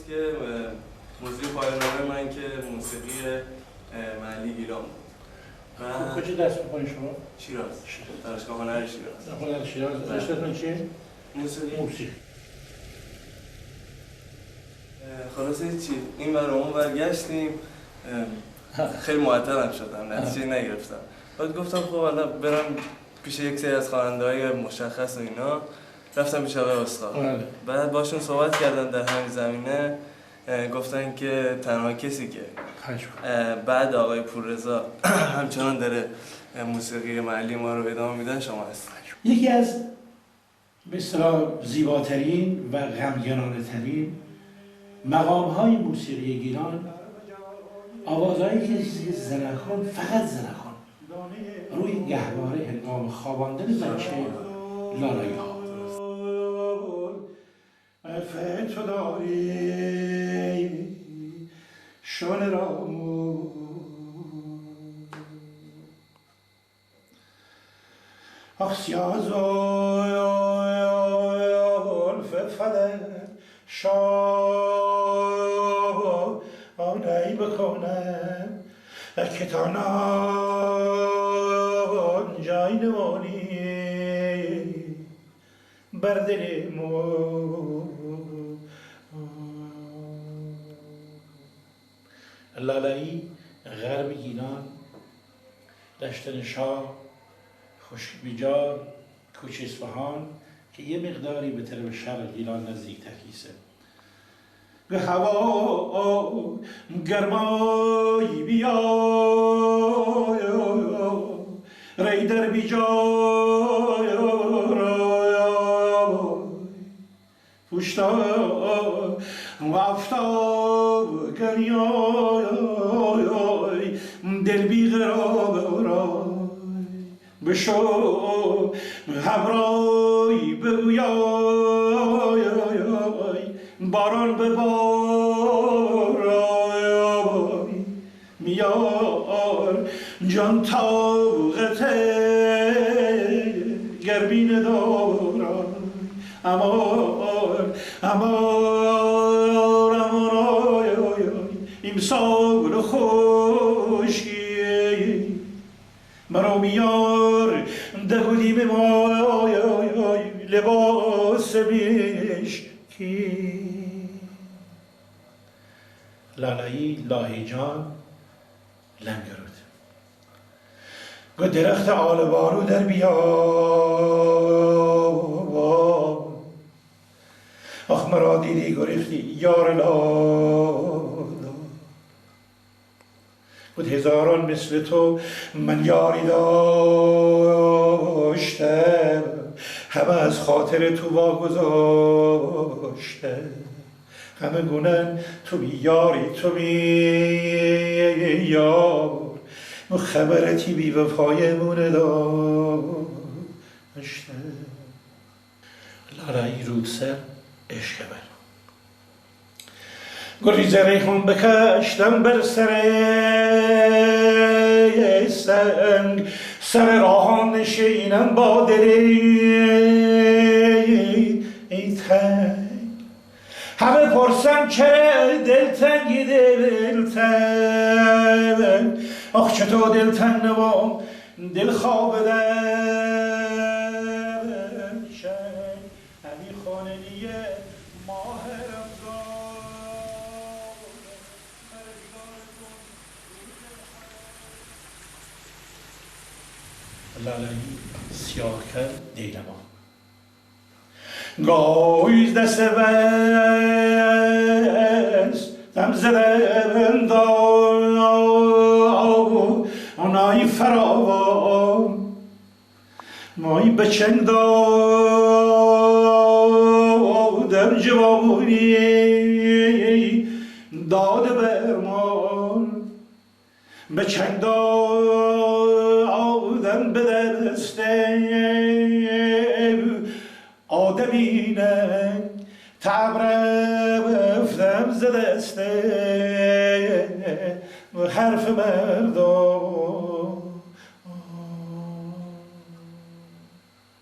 که موزیک پایان‌نامه من که موسیقی محلی گیلان بود. کجا درس می‌خونید شما؟ شیراز. دانشگاه هنر شیراز. هنر شیراز. رشته‌تون چیه؟ موسیقی. خلاصه چی؟ این ور اون ور گشتیم، خیلی معطلم شدم، نتیجه نگرفتم. بعد گفتم خب حالا برم پیش یک سری از خواننده‌های مشخص و اینا. رفتم پیش آقای استاد. بعد باشون صحبت کردم در همین زمینه، گفتن که تنها کسی که بعد آقای پوررضا همچنان داره موسیقی محلی ما رو ادامه میدن شما هست. یکی از به اصطلاح زیباترین و غمگنانه ترین مقام‌های موسیقی گیلان آوازهایی که زنخان، فقط زنخان روی گهواره هنگام خواباندن بچه لالایی ها. تو داری شون رامو اخسیازول ففده شاه آنهی بکنم اکتانان جای نمانی بردل مو لالایی غرب گیلان، دشت نشا، خشک بیجار، کوچه اصفهان که یه مقداری به طرف شرق گیلان نزدیک تکیسه. به هوا گرمایی بیا ری در بیجای پشتا و افتاب گریای دل بیقرار بشو همراهی بگویای باران به بارای میار جان طاقت گربین دارای امار امسال خوشی مرا میار دهودیم ما لباس مشکی لالایی لاهیجان لنگرود گو درخت آل بارو در بیا آخ مرا دیدی گریختی یار لالا بود هزاران مثل تو من یاری داشتم همه از خاطر تو واگذاشتم همه گونن تو بی یاری تو بی یار خبرتی بی وفای مونه داشتم لالایی رودسر عشق بر گریز ریحان بکشتم بر سر سنگ سر راهان نشینم با دلی تنگ همه پرسن چه دلتنگی دلتنگ آخ چطور دلتنگ نبام دل خواب در شنگ همی خانگی ماه لالایی سیاه کرد دیلمان گویز دست بست دم زدن آنایی فراوان مایی بچنگ دادم جوانی داده برمان بچنگ دادم به دست آدمینه تبرفتم ز دسته حرف مردم